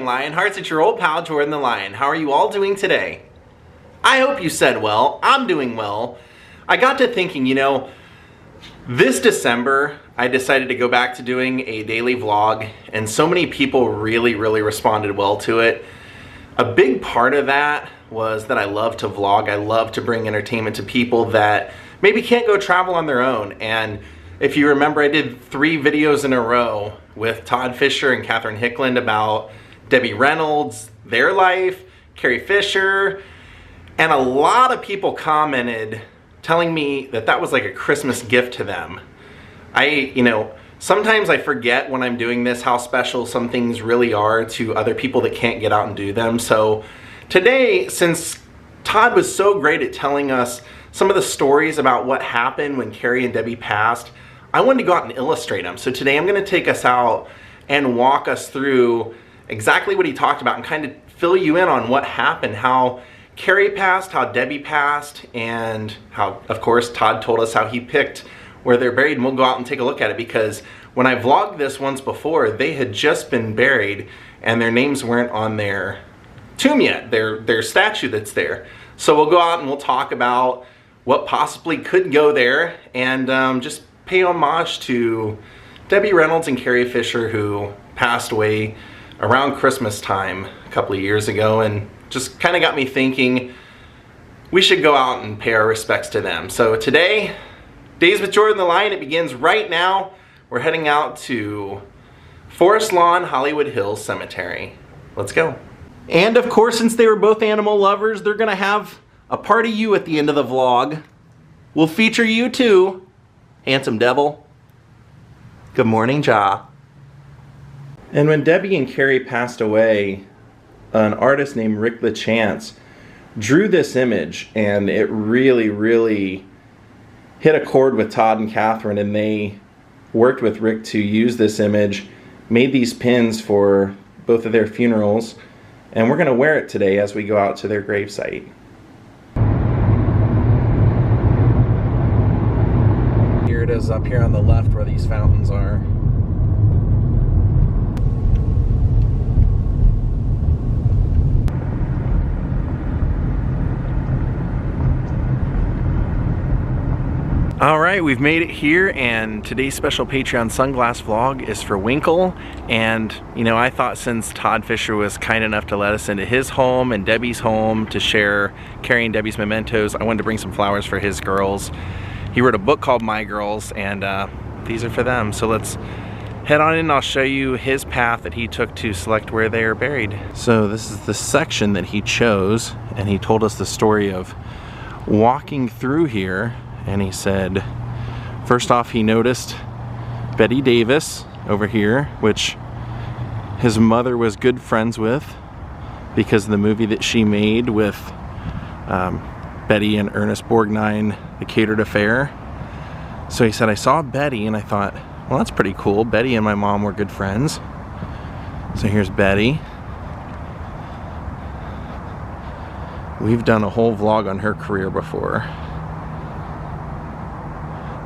Lionhearts, it's your old pal Jordan the Lion. How are you all doing today? I hope you said well. I'm doing well. I got to thinking, this December I decided to go back to doing a daily vlog, and so many people really responded well to it. A big part of that was that I love to vlog. I love to bring entertainment to people that maybe can't go travel on their own. And if you remember, I did 3 videos in a row with Todd Fisher and Catherine Hickland about Debbie Reynolds, their life, Carrie Fisher, and a lot of people commented telling me that that was like a Christmas gift to them. Sometimes I forget when I'm doing this how special some things really are to other people that can't get out and do them. So today, since Todd was so great at telling us some of the stories about what happened when Carrie and Debbie passed, I wanted to go out and illustrate them. So today I'm going to take us out and walk us through exactly what he talked about and kind of fill you in on what happened, how Carrie passed, how Debbie passed, and how, of course, Todd told us how he picked where they're buried, and we'll go out and take a look at it, because when I vlogged this once before, they had just been buried and their names weren't on their tomb yet, their statue that's there. So we'll go out and we'll talk about what possibly could go there, and just pay homage to Debbie Reynolds and Carrie Fisher, who passed away around Christmas time a couple of years ago, and just kind of got me thinking we should go out and pay our respects to them. So today, Daze with Jordan the Lion, it begins right now. We're heading out to Forest Lawn Hollywood Hills Cemetery. Let's go. And of course, since they were both animal lovers, they're gonna have a part of you at the end of the vlog. We'll feature you too, handsome devil. Good morning, Ja. And when Debbie and Carrie passed away, an artist named Rick LaChance drew this image, and it really hit a chord with Todd and Catherine, and they worked with Rick to use this image, made these pins for both of their funerals, and we're going to wear it today as we go out to their gravesite. Here it is up here on the left where these fountains are. Alright, we've made it here, and today's special Patreon sunglass vlog is for Winkle. And I thought, since Todd Fisher was kind enough to let us into his home and Debbie's home to share Carrie and Debbie's mementos, I wanted to bring some flowers for his girls. He wrote a book called My Girls, and these are for them. So let's head on in and I'll show you his path that he took to select where they are buried. So this is the section that he chose, and he told us the story of walking through here. And he said, first off, he noticed Betty Davis over here, which his mother was good friends with because of the movie that she made with Betty and Ernest Borgnine, The Catered Affair. So he said, I saw Betty and I thought, well, that's pretty cool. Betty and my mom were good friends. So here's Betty. We've done a whole vlog on her career before.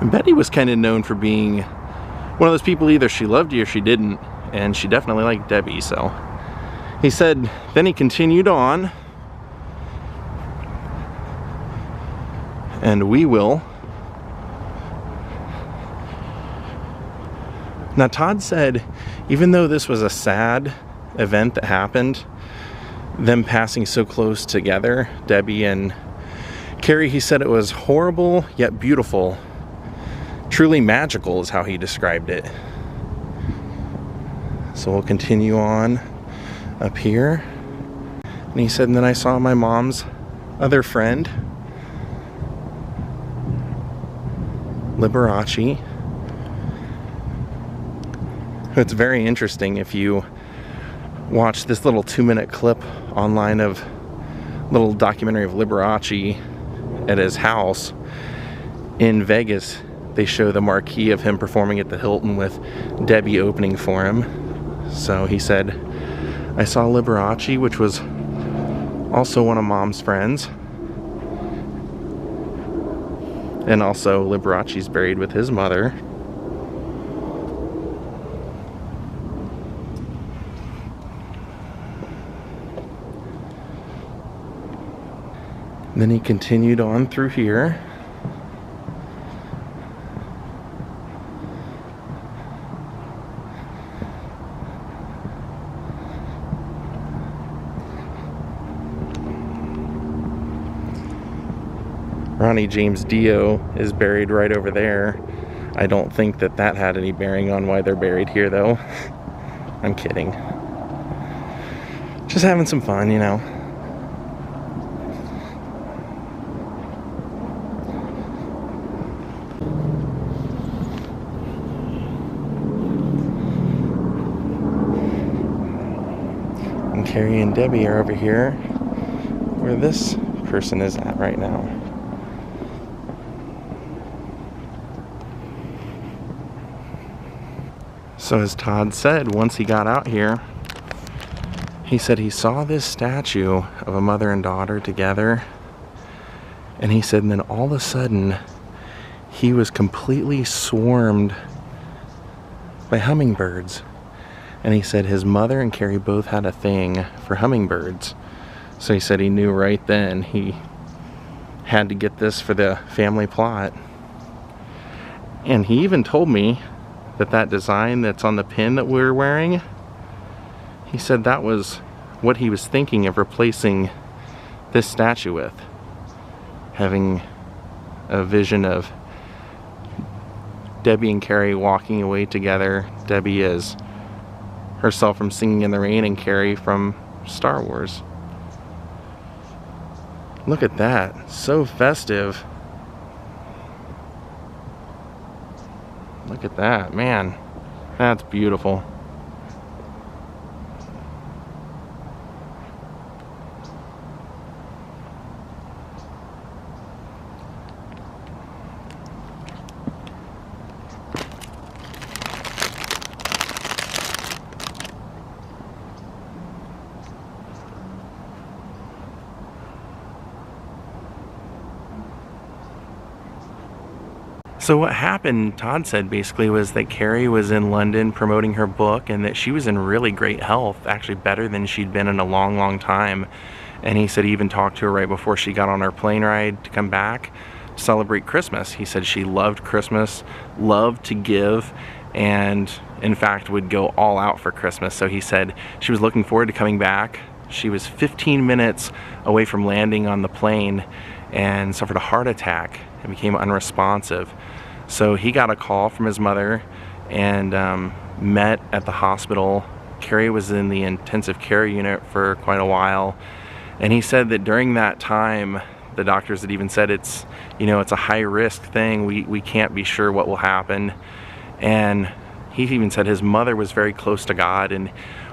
And Betty was kind of known for being one of those people, either she loved you or she didn't, and she definitely liked Debbie. So he said, then he continued on, and we will. Now Todd said, even though this was a sad event that happened, them passing so close together, Debbie and Carrie, he said it was horrible yet beautiful. Truly magical is how he described it. So we'll continue on up here. And he said, and then I saw my mom's other friend, Liberace. It's very interesting if you watch this little 2-minute clip online of a little documentary of Liberace at his house in Vegas. They show the marquee of him performing at the Hilton with Debbie opening for him. So he said, I saw Liberace, which was also one of Mom's friends. And also Liberace's buried with his mother. And then he continued on through here. Ronnie James Dio is buried right over there. I don't think that that had any bearing on why they're buried here, though. I'm kidding. Just having some fun, you know. And Carrie and Debbie are over here where this person is at right now. So as Todd said, once he got out here, he said he saw this statue of a mother and daughter together, and he said, and then all of a sudden he was completely swarmed by hummingbirds. And he said his mother and Carrie both had a thing for hummingbirds. So he said he knew right then he had to get this for the family plot. And he even told me that that design that's on the pin that we're wearing, he said that was what he was thinking of replacing this statue with. Having a vision of Debbie and Carrie walking away together. Debbie as herself from Singing in the Rain, and Carrie from Star Wars. Look at that. So festive. Look at that, man. That's beautiful. So what happened, Todd said, basically was that Carrie was in London promoting her book, and that she was in really great health, actually better than she'd been in a long, long time. And he said he even talked to her right before she got on her plane ride to come back to celebrate Christmas. He said she loved Christmas, loved to give, and in fact would go all out for Christmas. So he said she was looking forward to coming back. She was 15 minutes away from landing on the plane and suffered a heart attack and became unresponsive. So he got a call from his mother and met at the hospital. Carrie was in the intensive care unit for quite a while, and he said that during that time the doctors had even said it's, you know, it's a high risk thing, we can't be sure what will happen. And he even said his mother was very close to God and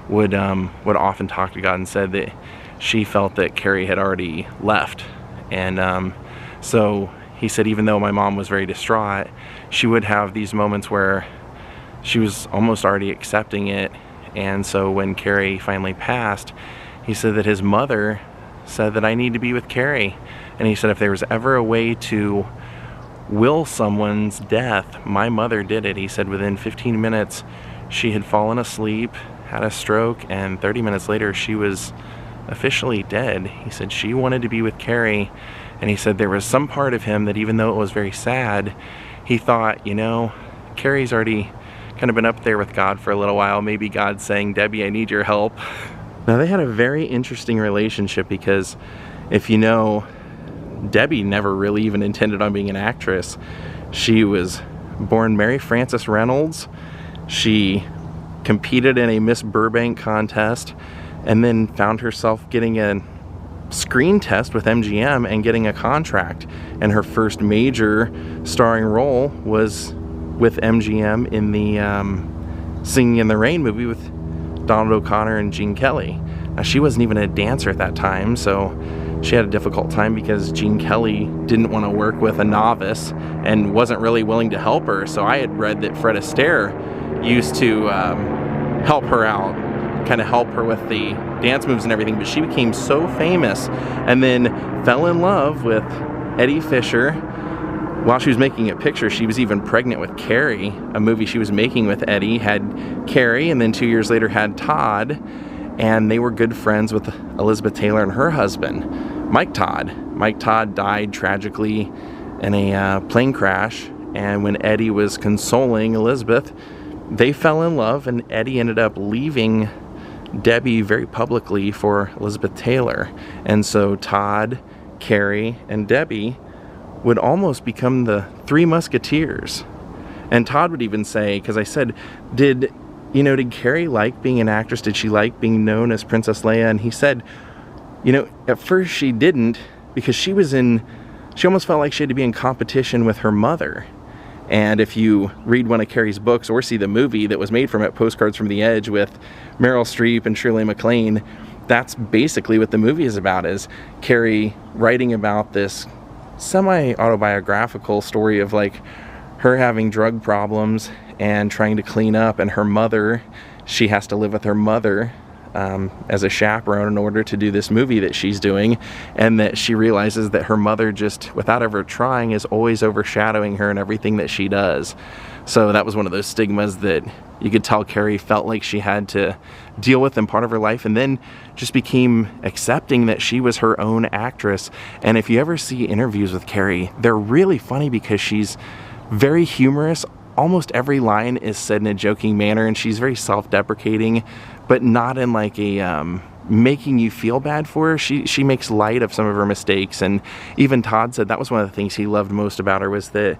would often talk to God, and said that she felt that Carrie had already left. And so he said even though my mom was very distraught, she would have these moments where she was almost already accepting it. And so when Carrie finally passed, he said that his mother said that I need to be with Carrie. And he said if there was ever a way to will someone's death, my mother did it. He said within 15 minutes she had fallen asleep, had a stroke, and 30 minutes later she was officially dead. He said she wanted to be with Carrie. And he said there was some part of him that even though it was very sad, he thought, you know, Carrie's already kind of been up there with God for a little while. Maybe God's saying, Debbie, I need your help. Now they had a very interesting relationship, because if you know, Debbie never really even intended on being an actress. She was born Mary Frances Reynolds. She competed in a Miss Burbank contest and then found herself getting a screen test with MGM and getting a contract, and her first major starring role was with MGM in the Singing in the Rain movie with Donald O'Connor and Gene Kelly. Now she wasn't even a dancer at that time, so she had a difficult time because Gene Kelly didn't want to work with a novice and wasn't really willing to help her. So I had read that Fred Astaire used to help her out, kind of help her with the dance moves and everything, but she became so famous and then fell in love with Eddie Fisher. While she was making a picture, she was even pregnant with Carrie. A movie she was making with Eddie had Carrie, and then 2 years later had Todd, and they were good friends with Elizabeth Taylor and her husband, Mike Todd. Mike Todd died tragically in a plane crash, and when Eddie was consoling Elizabeth, they fell in love, and Eddie ended up leaving Debbie very publicly for Elizabeth Taylor. And so Todd, Carrie, and Debbie would almost become the Three Musketeers. And Todd would even say, because I said, did Carrie like being an actress? Did she like being known as Princess Leia? And he said, at first she didn't, because she almost felt like she had to be in competition with her mother. And if you read one of Carrie's books or see the movie that was made from it, Postcards from the Edge, with Meryl Streep and Shirley MacLaine, that's basically what the movie is about, is Carrie writing about this semi-autobiographical story of like her having drug problems and trying to clean up, and her mother, she has to live with her mother as a chaperone in order to do this movie that she's doing, and that she realizes that her mother, just without ever trying, is always overshadowing her in everything that she does. So that was one of those stigmas that you could tell Carrie felt like she had to deal with in part of her life, and then just became accepting that she was her own actress. And if you ever see interviews with Carrie, they're really funny because she's very humorous. Almost every line is said in a joking manner, and she's very self-deprecating, but not in like a making you feel bad for her. She makes light of some of her mistakes. And even Todd said that was one of the things he loved most about her, was that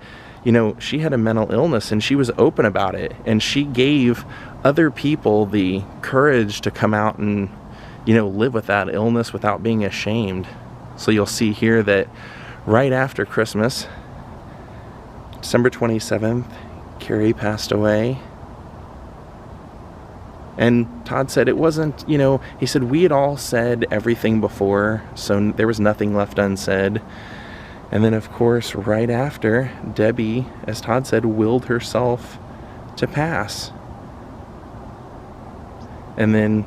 she had a mental illness and she was open about it, and she gave other people the courage to come out and live with that illness without being ashamed. So you'll see here that right after Christmas, December 27th, Carrie passed away. And Todd said it wasn't, he said we had all said everything before, so there was nothing left unsaid. And then, of course, right after, Debbie, as Todd said, willed herself to pass. And then,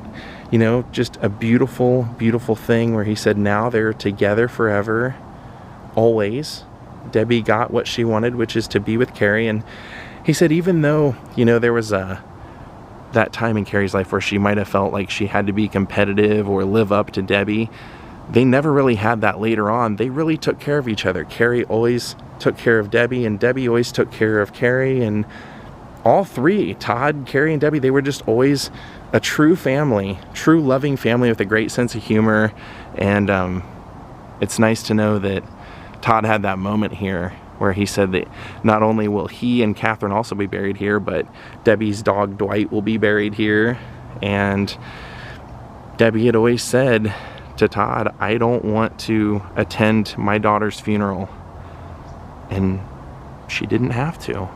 just a beautiful, beautiful thing where he said now they're together forever, always. Debbie got what she wanted, which is to be with Carrie. And he said even though, there was that time in Carrie's life where she might have felt like she had to be competitive or live up to Debbie, they never really had that later on. They really took care of each other. Carrie always took care of Debbie, and Debbie always took care of Carrie. And all three, Todd, Carrie, and Debbie, they were just always a true family, true loving family with a great sense of humor. And it's nice to know that Todd had that moment here where he said that not only will he and Catherine also be buried here, but Debbie's dog Dwight will be buried here. And Debbie had always said to Todd, I don't want to attend my daughter's funeral. And she didn't have to.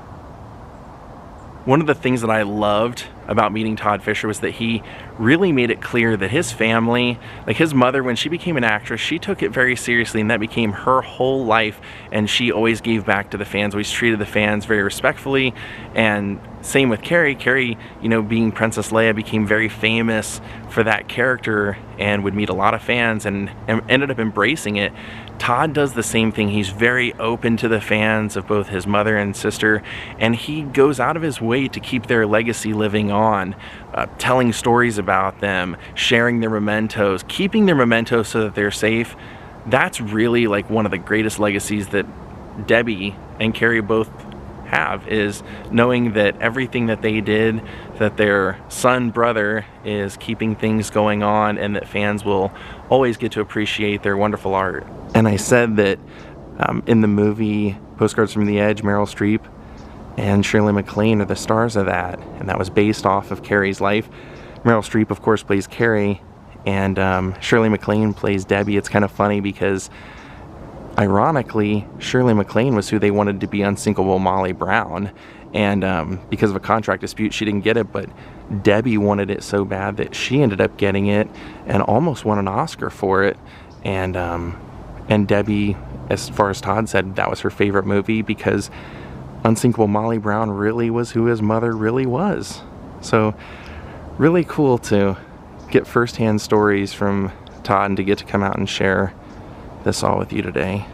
One of the things that I loved about meeting Todd Fisher was that he really made it clear that his family, like his mother, when she became an actress, she took it very seriously, and that became her whole life, and she always gave back to the fans, always treated the fans very respectfully. And same with Carrie. Carrie, being Princess Leia, became very famous for that character and would meet a lot of fans and ended up embracing it. Todd does the same thing. He's very open to the fans of both his mother and sister, and he goes out of his way to keep their legacy living on, telling stories about them, sharing their mementos, keeping their mementos so that they're safe. That's really like one of the greatest legacies that Debbie and Carrie both have, is knowing that everything that they did, that their son, brother, is keeping things going on, and that fans will always get to appreciate their wonderful art. And I said that in the movie Postcards from the Edge, Meryl Streep and Shirley MacLaine are the stars of that, and that was based off of Carrie's life. Meryl Streep, of course, plays Carrie, and Shirley MacLaine plays Debbie. It's kind of funny because ironically, Shirley MacLaine was who they wanted to be Unsinkable Molly Brown, and because of a contract dispute, she didn't get it, but Debbie wanted it so bad that she ended up getting it and almost won an Oscar for it. And Debbie, as far as Todd said, that was her favorite movie because Unsinkable Molly Brown really was who his mother really was. So really cool to get firsthand stories from Todd and to get to come out and share this all with you today.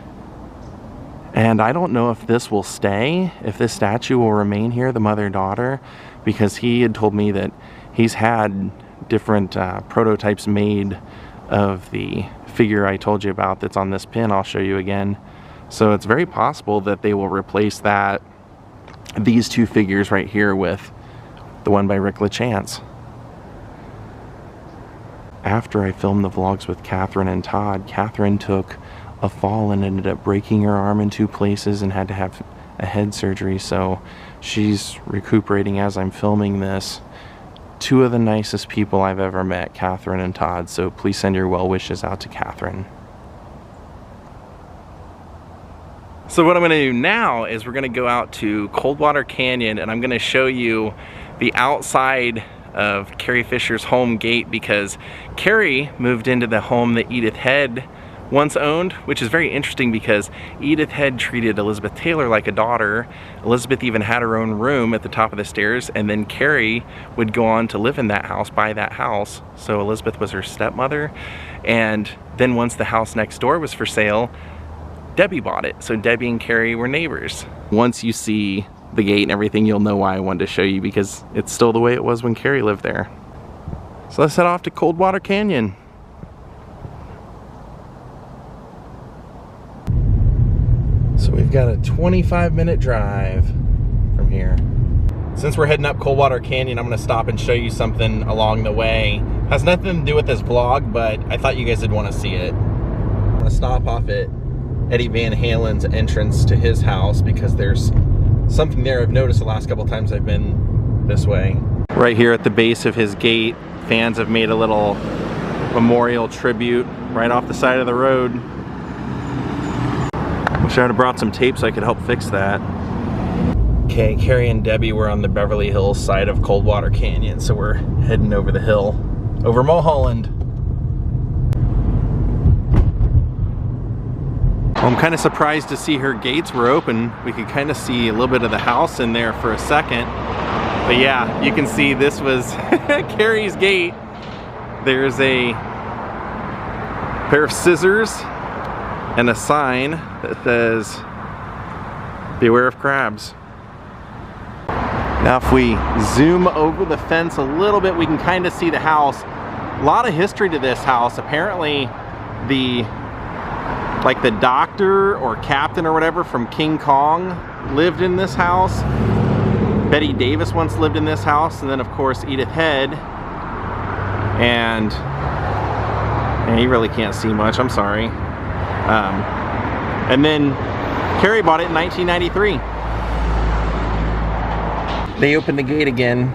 And I don't know if this will stay, if this statue will remain here, the mother-daughter, because he had told me that he's had different prototypes made of the figure I told you about that's on this pin. I'll show you again. So it's very possible that they will replace these two figures right here with the one by Rick LaChance. After I filmed the vlogs with Catherine and Todd, Catherine took a fall and ended up breaking her arm in 2 places and had to have a head surgery, so she's recuperating as I'm filming this. 2 of the nicest people I've ever met, Catherine and Todd, so please send your well wishes out to Catherine. So what I'm going to do now is we're going to go out to Coldwater Canyon, and I'm going to show you the outside of Carrie Fisher's home gate, because Carrie moved into the home that Edith Head once owned, which is very interesting because Edith Head treated Elizabeth Taylor like a daughter. Elizabeth even had her own room at the top of the stairs, and then Carrie would go on to live in that house, buy that house. So Elizabeth was her stepmother, and then once the house next door was for sale, Debbie bought it. So Debbie and Carrie were neighbors. Once you see the gate and everything, you'll know why I wanted to show you, because it's still the way it was when Carrie lived there. So let's head off to Coldwater Canyon. So we've got a 25-minute drive from here. Since we're heading up Coldwater Canyon, I'm gonna stop and show you something along the way. Has nothing to do with this vlog, but I thought you guys would want to see it. I'm gonna stop off at Eddie Van Halen's entrance to his house because there's something there I've noticed the last couple times I've been this way. Right here at the base of his gate, fans have made a little memorial tribute right off the side of the road. Wish I would have brought some tape so I could help fix that. Okay, Carrie and Debbie were on the Beverly Hills side of Coldwater Canyon, so we're heading over the hill, over Mulholland. Well, I'm kind of surprised to see her gates were open. We could kind of see a little bit of the house in there for a second. But yeah, you can see this was Carrie's gate. There's a pair of scissors and a sign that says, "Beware of crabs." Now if we zoom over the fence a little bit, we can kind of see the house. A lot of history to this house. Apparently the doctor or captain or whatever from King Kong lived in this house. Betty Davis once lived in this house, and then of course Edith Head. And you really can't see much, I'm sorry. And then Carrie bought it in 1993. They opened the gate again.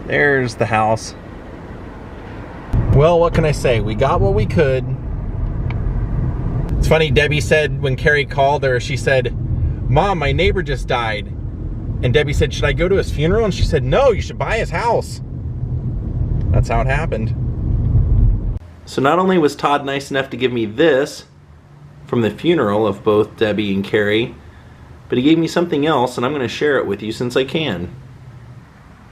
There's the house. Well, what can I say? We got what we could. It's funny, Debbie said when Carrie called her, she said, "Mom, my neighbor just died." And Debbie said, "Should I go to his funeral?" And she said, "No, you should buy his house." That's how it happened. So not only was Todd nice enough to give me this from the funeral of both Debbie and Carrie, but he gave me something else, and I'm going to share it with you since I can.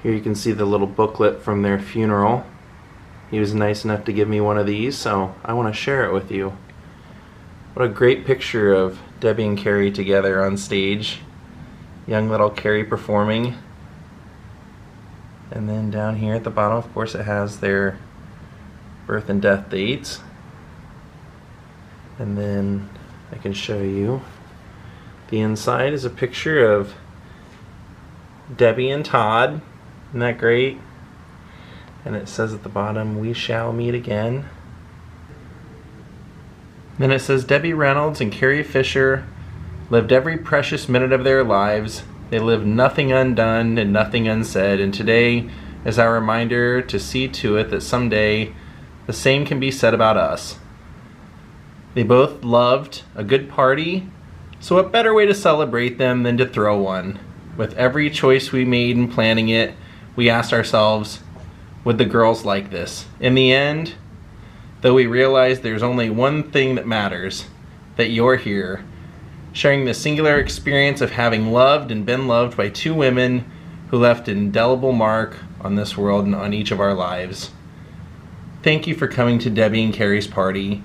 Here you can see the little booklet from their funeral. He was nice enough to give me one of these, so I want to share it with you. What a great picture of Debbie and Carrie together on stage. Young little Carrie performing. And then down here at the bottom, of course, it has their birth and death dates. And then I can show you the inside is a picture of Debbie and Todd. Isn't that great? And it says at the bottom, "We shall meet again." Then it says, "Debbie Reynolds and Carrie Fisher lived every precious minute of their lives. They lived nothing undone and nothing unsaid, and today is our reminder to see to it that someday the same can be said about us. They both loved a good party, so what better way to celebrate them than to throw one? With every choice we made in planning it, we asked ourselves, would the girls like this? In the end, though we realize there's only one thing that matters, that you're here, sharing the singular experience of having loved and been loved by two women who left an indelible mark on this world and on each of our lives. Thank you for coming to Debbie and Carrie's party.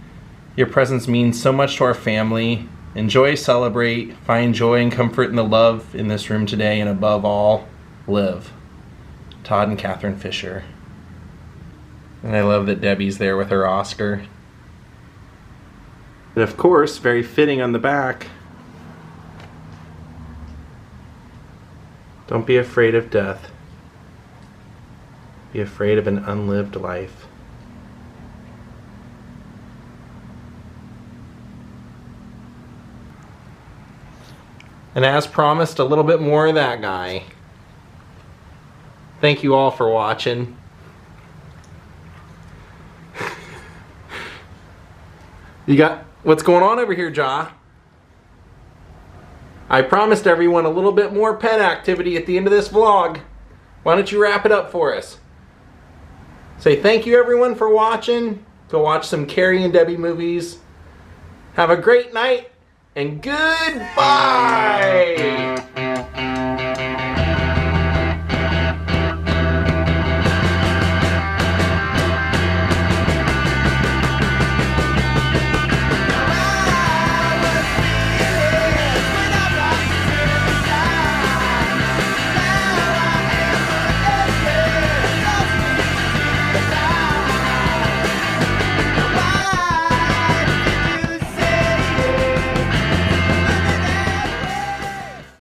Your presence means so much to our family. enjoy, celebrate, find joy and comfort in the love in this room today, and above all, live. Todd and Catherine Fisher. And I love that Debbie's there with her Oscar. And of course, very fitting on the back, don't be afraid of death. Be afraid of an unlived life. And as promised, a little bit more of that guy. Thank you all for watching. You got, what's going on over here, Ja? I promised everyone a little bit more pet activity at the end of this vlog. Why don't you wrap it up for us? Say thank you everyone for watching. Go watch some Carrie and Debbie movies. Have a great night and goodbye!